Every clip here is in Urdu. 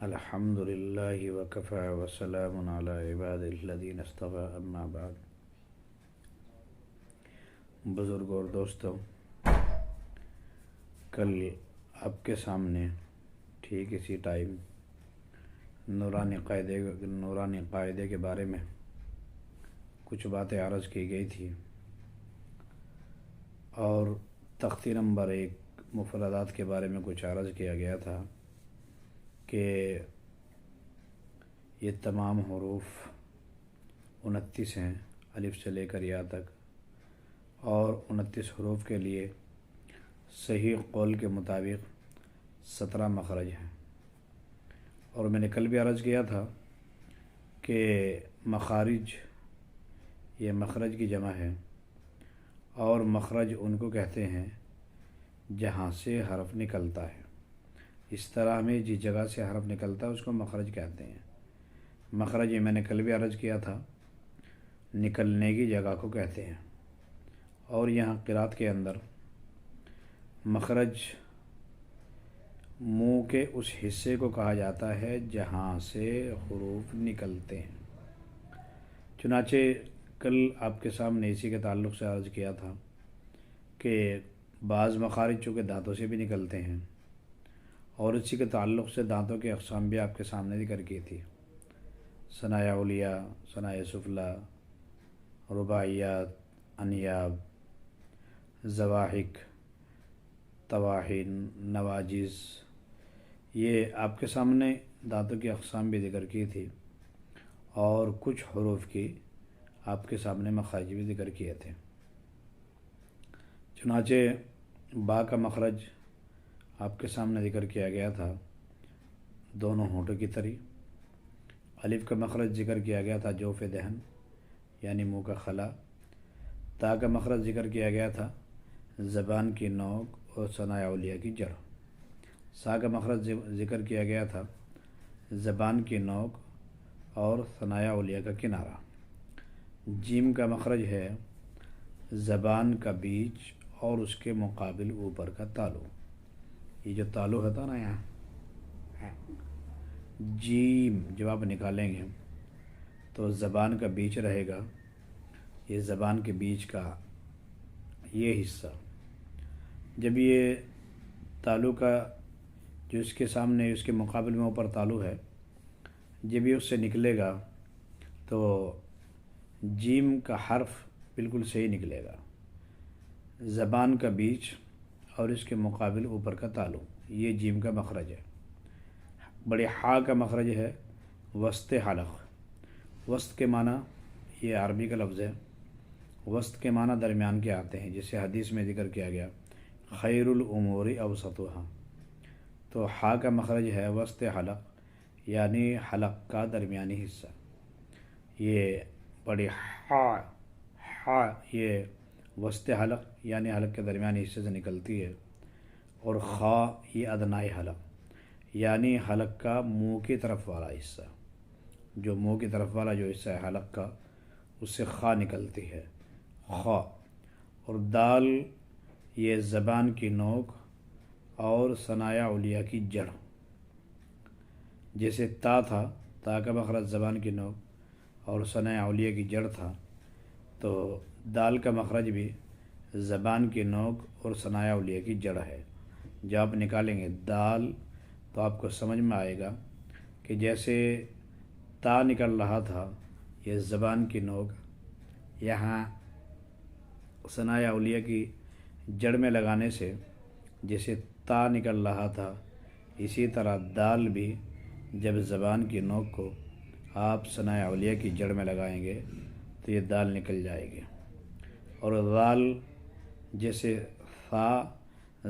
الحمد للہ وکفى وسلام علی عبادہ الذین اصطفى اما بعد۔ بزرگوں اور دوستوں، کل آپ کے سامنے ٹھیک اسی ٹائم نورانی قاعدے کے بارے میں کچھ باتیں عرض کی گئی تھی، اور تختی نمبر 1 مفردات کے بارے میں کچھ عرض کیا گیا تھا کہ یہ تمام حروف 29 ہیں، الف سے لے کر یا تک، اور 29 حروف کے لیے صحیح قول کے مطابق 17 مخرج ہیں۔ اور میں نے کل بھی عرض کیا تھا کہ مخارج یہ مخرج کی جمع ہے، اور مخرج ان کو کہتے ہیں جہاں سے حرف نکلتا ہے۔ اس طرح میں جس جگہ سے حرف نکلتا ہے اس کو مخرج کہتے ہیں۔ مخرج یہ میں نے کل بھی عرض کیا تھا، نکلنے کی جگہ کو کہتے ہیں۔ اور یہاں قرات کے اندر مخرج منہ کے اس حصے کو کہا جاتا ہے جہاں سے حروف نکلتے ہیں۔ چنانچہ کل آپ کے سامنے اسی کے تعلق سے عرض کیا تھا کہ بعض مخارج چونکہ دانتوں سے بھی نکلتے ہیں، اور اسی کے تعلق سے دانتوں کے اقسام بھی آپ کے سامنے ذکر کی تھی: ثنایا علیہ، ثنایا سفلی، رباعیات، انیاب، زواحق، طواحن، نواجز۔ یہ آپ کے سامنے دانتوں کی اقسام بھی ذکر کی تھی، اور کچھ حروف کی آپ کے سامنے مخارج بھی ذکر کیے تھے۔ چنانچہ با کا مخرج آپ کے سامنے ذکر کیا گیا تھا دونوں ہونٹوں کی طرح۔ الف کا مخرج ذکر کیا گیا تھا جوف دہن یعنی منہ کا خلا۔ تا کا مخرج ذکر کیا گیا تھا زبان کی نوک اور ثنایا علیہ کی جڑ۔ سا کا مخرج ذکر کیا گیا تھا زبان کی نوک اور ثنایا علیہ کا کنارہ۔ جیم کا مخرج ہے زبان کا بیچ اور اس کے مقابل اوپر کا تالو۔ یہ جو تالو ہوتا نا یہاں، جیم جب آپ نکالیں گے تو زبان کا بیچ رہے گا، یہ زبان کے بیچ کا یہ حصہ۔ جب یہ تالو کا جو اس کے سامنے اس کے مقابل میں اوپر تالو ہے، جب یہ اس سے نکلے گا تو جیم کا حرف بالکل صحیح نکلے گا۔ زبان کا بیچ اور اس کے مقابل اوپر کا تالو، یہ جیم کا مخرج ہے۔ بڑے ہا کا مخرج ہے وسط حلق۔ وسط کے معنی، یہ عربی کا لفظ ہے، وسط کے معنی درمیان کے آتے ہیں، جسے حدیث میں ذکر کیا گیا خیر الامور اوسطها۔ تو ہا کا مخرج ہے وسط حلق یعنی حلق کا درمیانی حصہ۔ یہ بڑی ہا یہ وسط حلق یعنی حلق کے درمیانی حصے سے نکلتی ہے، اور خا یہ ادنائی حلق یعنی حلق کا منہ کی طرف والا حصہ، جو منہ کی طرف والا جو حصہ ہے حلق کا، اس سے خا نکلتی ہے، خا۔ اور دال یہ زبان کی نوک اور ثنایا علیہ کی جڑ۔ جیسے تا تھا، تا کا مخرج زبان کی نوک اور ثنایا علیہ کی جڑ تھا، تو دال کا مخرج بھی زبان کی نوک اور ثنایا علیہ کی جڑ ہے۔ جب آپ نکالیں گے دال تو آپ کو سمجھ میں آئے گا کہ جیسے تا نکل رہا تھا یہ زبان کی نوک یہاں ثنایا علیہ کی جڑ میں لگانے سے جیسے تا نکل رہا تھا، اسی طرح دال بھی جب زبان کی نوک کو آپ ثنایا علیہ کی جڑ میں لگائیں گے تو یہ دال نکل جائے گی۔ اور ذال جیسے ثا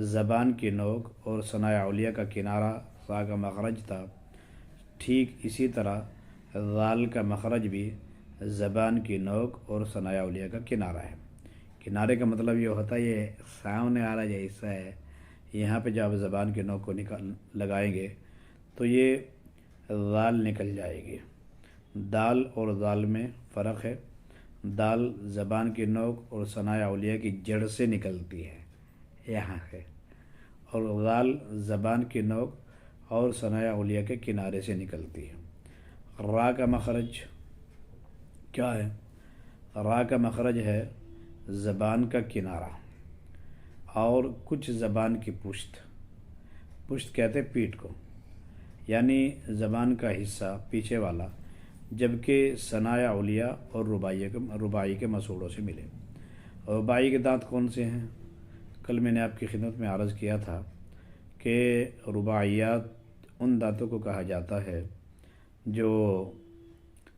زبان کی نوک اور ثنایا علیہ کا کنارہ ثا کا مخرج تھا، ٹھیک اسی طرح ذال کا مخرج بھی زبان کی نوک اور ثنایا علیہ کا کنارہ ہے۔ کنارے کا مطلب یہ ہوتا ہے یہ سامنے آ رہا جو حصہ ہے، یہاں پہ جب زبان کی نوک کو لگائیں گے تو یہ ذال نکل جائے گی۔ دال اور ذال میں فرق ہے۔ دال زبان کی نوک اور ثنایا علیہ کی جڑ سے نکلتی ہے یہاں ہے، اور ذال زبان کی نوک اور ثنایا اولیہ کے کنارے سے نکلتی ہے۔ را کا مخرج کیا ہے؟ را کا مخرج ہے زبان کا کنارہ اور کچھ زبان کی پشت کہتے ہیں پیٹھ کو، یعنی زبان کا حصہ پیچھے والا، جبکہ ثنایا اولیہ اور رباعی کے مسوڑوں سے ملے۔ رباعی کے دانت کون سے ہیں؟ کل میں نے آپ کی خدمت میں عرض کیا تھا کہ رباعیات ان دانتوں کو کہا جاتا ہے جو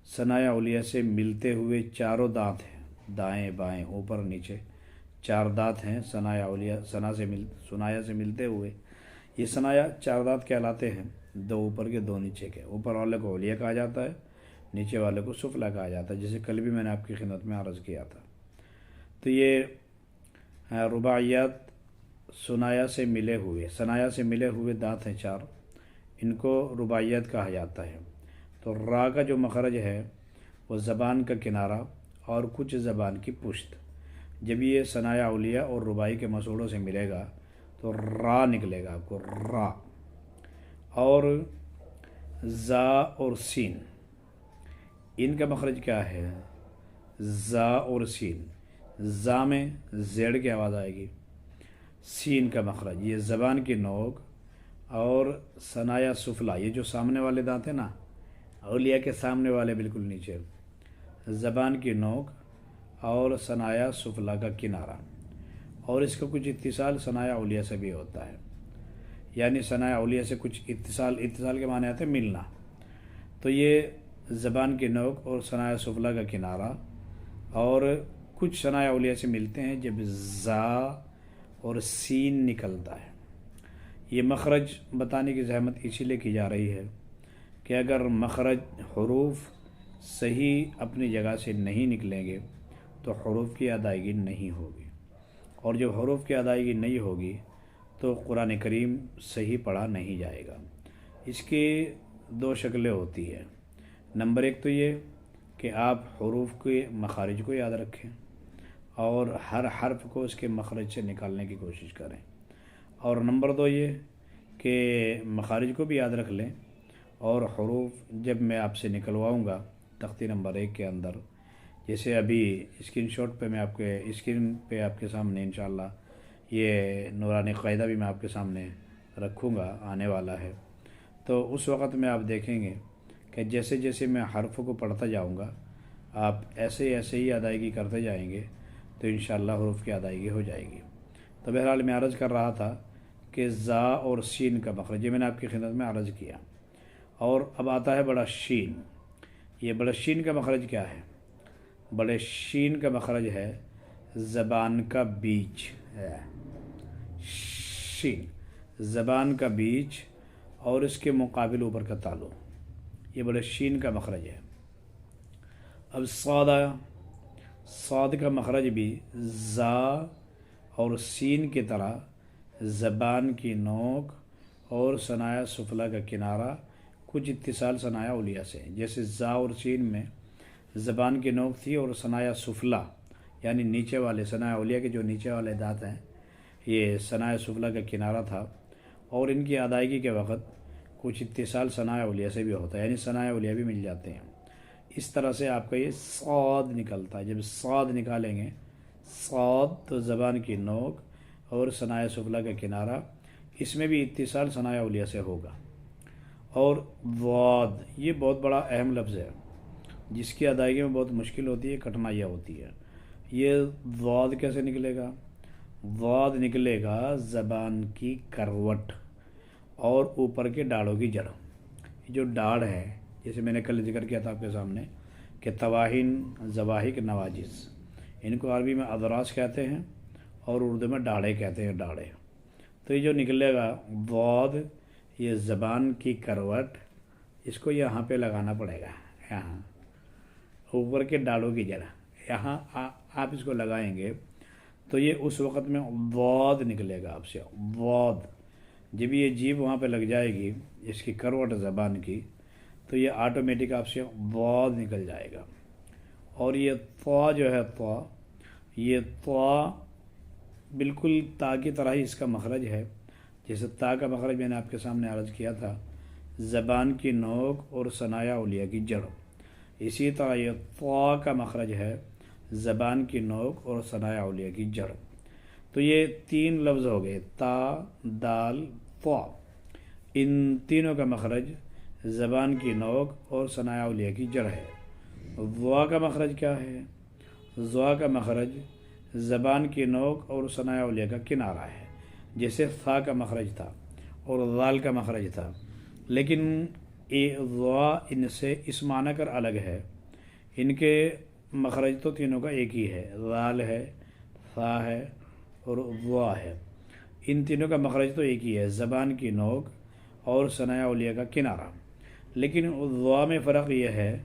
ثنایا اولیہ سے ملتے ہوئے چاروں دانت ہیں، دائیں بائیں اوپر نیچے 4 دانت ہیں ثنایا سے ملتے ہوئے، یہ ثنایا 4 دانت کہلاتے ہیں، 2 اوپر کے 2 نیچے کے۔ اوپر والے کو اولیہ کہا جاتا ہے، نیچے والے کو سفلا کہا جاتا ہے، جسے کل بھی میں نے آپ کی خدمت میں عرض کیا تھا۔ تو یہ رباعیات ثنایا سے ملے ہوئے دانت ہیں 4، ان کو رباعیات کہا جاتا ہے۔ تو را کا جو مخرج ہے وہ زبان کا کنارہ اور کچھ زبان کی پشت، جب یہ ثنایا اولیہ اور رباعی کے مسوڑوں سے ملے گا تو را نکلے گا آپ کو، را۔ اور زا اور سین، ان کا مخرج کیا ہے؟ زا اور سین، زا میں زیڑ کی آواز آئے گی، سین کا مخرج یہ زبان کی نوک اور ثنایا سفلا، یہ جو سامنے والے دانت ہیں نا، اولیہ کے سامنے والے بالکل نیچے، زبان کی نوک اور ثنایا سفلا کا کنارہ، اور اس کا کچھ اتصال ثنایا اولیہ سے بھی ہوتا ہے، یعنی ثنایا اولیہ سے کچھ اتصال کے معنی آتے ہیں ملنا۔ تو یہ زبان کی نوک اور ثنایا سفلا کا کنارہ اور کچھ ثنایا اولیہ سے ملتے ہیں جب زا اور سین نکلتا ہے۔ یہ مخرج بتانے کی زحمت اسی لیے کی جا رہی ہے کہ اگر مخرج حروف صحیح اپنی جگہ سے نہیں نکلیں گے تو حروف کی ادائیگی نہیں ہوگی، اور جب حروف کی ادائیگی نہیں ہوگی تو قرآن کریم صحیح پڑھا نہیں جائے گا۔ اس کی 2 شکلیں ہوتی ہیں۔ نمبر 1 تو یہ کہ آپ حروف کے مخارج کو یاد رکھیں اور ہر حرف کو اس کے مخرج سے نکالنے کی کوشش کریں، اور نمبر 2 یہ کہ مخارج کو بھی یاد رکھ لیں، اور حروف جب میں آپ سے نکلواؤں گا تختی نمبر 1 کے اندر، جیسے ابھی اسکرین شاٹ پہ میں اسکرین پہ آپ کے سامنے انشاءاللہ یہ نورانی قاعدہ بھی میں آپ کے سامنے رکھوں گا، آنے والا ہے، تو اس وقت میں آپ دیکھیں گے کہ جیسے جیسے میں حرفوں کو پڑھتا جاؤں گا آپ ایسے ہی ادائیگی کرتے جائیں گے تو انشاءاللہ حروف کی ادائیگی ہو جائے گی۔ تو بہرحال میں عرض کر رہا تھا کہ زا اور سین کا مخرج یہ میں نے آپ کی خدمت میں عرض کیا، اور اب آتا ہے بڑا شین۔ یہ بڑا شین کا مخرج کیا ہے؟ بڑے شین کا مخرج ہے زبان کا بیچ ہے، شین زبان کا بیچ اور اس کے مقابل اوپر کا تالو، یہ بڑے شین کا مخرج ہے۔ اب صاد کا مخرج بھی زا اور سین کی طرح زبان کی نوک اور ثنایا سفلا کا کنارہ کچھ اتصال ثنایا اولیہ سے، جیسے زا اور سین میں زبان کی نوک تھی اور ثنایا سفلا یعنی نیچے والے ثنایا اولیہ کے جو نیچے والے دانت ہیں یہ ثنایا سفلا کا کنارہ تھا، اور ان کی ادائیگی کے وقت کچھ اتصال ثنایا اولیہ سے بھی ہوتا ہے، یعنی ثنایا اولیہ بھی مل جاتے ہیں۔ اس طرح سے آپ کا یہ صاد نکلتا ہے۔ جب صاد نکالیں گے، صاد تو زبان کی نوک اور ثنایا سفلا کا کنارہ، اس میں بھی اتصال ثنایا اولیہ سے ہوگا۔ اور ضاد یہ بہت بڑا اہم لفظ ہے جس کی ادائیگی میں بہت مشکل ہوتی ہے، کٹھنائیاں ہوتی ہے۔ یہ ضاد کیسے نکلے گا؟ ضاد نکلے گا زبان کی کروٹ اور اوپر کے ڈاڑوں کی جڑ، جو ڈاڑ ہے جیسے میں نے کل ذکر کیا تھا آپ کے سامنے کہ تواہن، زواہق، نواجز، ان کو عربی میں اضراس کہتے ہیں اور اردو میں ڈاڑے کہتے ہیں، ڈاڑے۔ تو یہ جو نکلے گا ضاد، یہ زبان کی کروٹ، اس کو یہاں پہ لگانا پڑے گا، یہاں اوپر کے ڈاڑوں کی جڑ، یہاں آپ اس کو لگائیں گے تو یہ اس وقت میں ضاد نکلے گا آپ سے، ضاد۔ جب یہ جیب وہاں پہ لگ جائے گی اس کی کروٹ زبان کی تو یہ آٹومیٹک آپ سے ضاد نکل جائے گا۔ اور یہ طا جو ہے یہ طا بالکل تا کی طرح ہی اس کا مخرج ہے، جیسے تا کا مخرج میں نے آپ کے سامنے عرض کیا تھا، زبان کی نوک اور ثنایا اولیہ کی جڑ، اسی طرح یہ طا کا مخرج ہے، زبان کی نوک اور ثنایا اولیہ کی جڑ۔ تو یہ 3 لفظ ہو گئے، تا، دال، طا۔ ان تینوں کا مخرج زبان کی نوک اور ثنایا اولیہ کی جڑ ہے۔ ضا کا مخرج کیا ہے؟ ضا کا مخرج زبان کی نوک اور ثنایا اولیہ کا کنارہ ہے، جیسے ثا کا مخرج تھا اور ذال کا مخرج تھا، لیکن ضا ان سے اس معنی کر الگ ہے، ان کے مخرج تو تینوں کا ایک ہی ہے، ذال ہے، ثا ہے اور ضا ہے۔ ان تینوں کا مخرج تو ایک ہی ہے، زبان کی نوک اور ثنایا اولیہ کا کنارہ، لیکن ضا میں فرق یہ ہے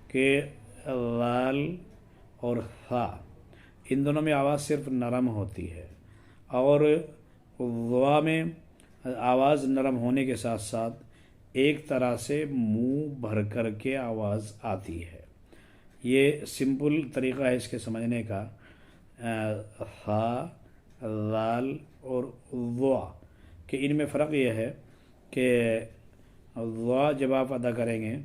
کہ ذال اور ثا ان دونوں میں آواز صرف نرم ہوتی ہے، اور ضا میں آواز نرم ہونے کے ساتھ ساتھ ایک طرح سے منہ بھر کر کے آواز آتی ہے۔ یہ سمپل طریقہ ہے اس کے سمجھنے کا۔ ثا، ذال اور ضا کہ ان میں فرق یہ ہے کہ ضا جب آپ ادا کریں گے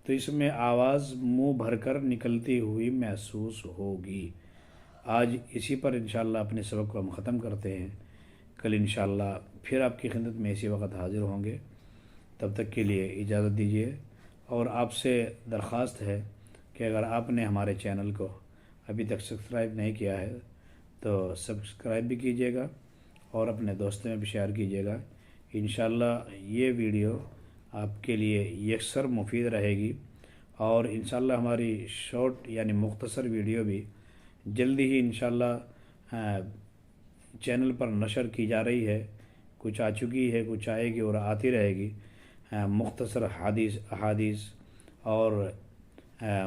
تو اس میں آواز منہ بھر کر نکلتی ہوئی محسوس ہوگی۔ آج اسی پر انشاءاللہ اپنے سبق کو ہم ختم کرتے ہیں، کل انشاءاللہ پھر آپ کی خدمت میں اسی وقت حاضر ہوں گے۔ تب تک کے لیے اجازت دیجیے، اور آپ سے درخواست ہے کہ اگر آپ نے ہمارے چینل کو ابھی تک سبسکرائب نہیں کیا ہے تو سبسکرائب بھی کیجیے گا اور اپنے دوستوں میں بھی شیئر کیجیے گا۔ انشاءاللہ یہ ویڈیو آپ کے لیے یکسر مفید رہے گی، اور انشاءاللہ ہماری شارٹ یعنی مختصر ویڈیو بھی جلدی ہی انشاءاللہ چینل پر نشر کی جا رہی ہے، کچھ آ چکی ہے، کچھ آئے گی اور آتی رہے گی۔ مختصر احادیث اور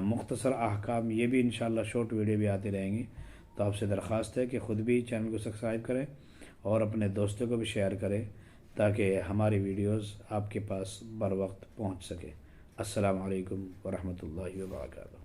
مختصر احکام، یہ بھی انشاءاللہ شارٹ ویڈیو بھی آتی رہیں گی۔ تو آپ سے درخواست ہے کہ خود بھی چینل کو سبسکرائب کریں اور اپنے دوستوں کو بھی شیئر کریں تاکہ ہماری ویڈیوز آپ کے پاس بر وقت پہنچ سکے۔ السلام علیکم ورحمۃ اللہ وبرکاتہ۔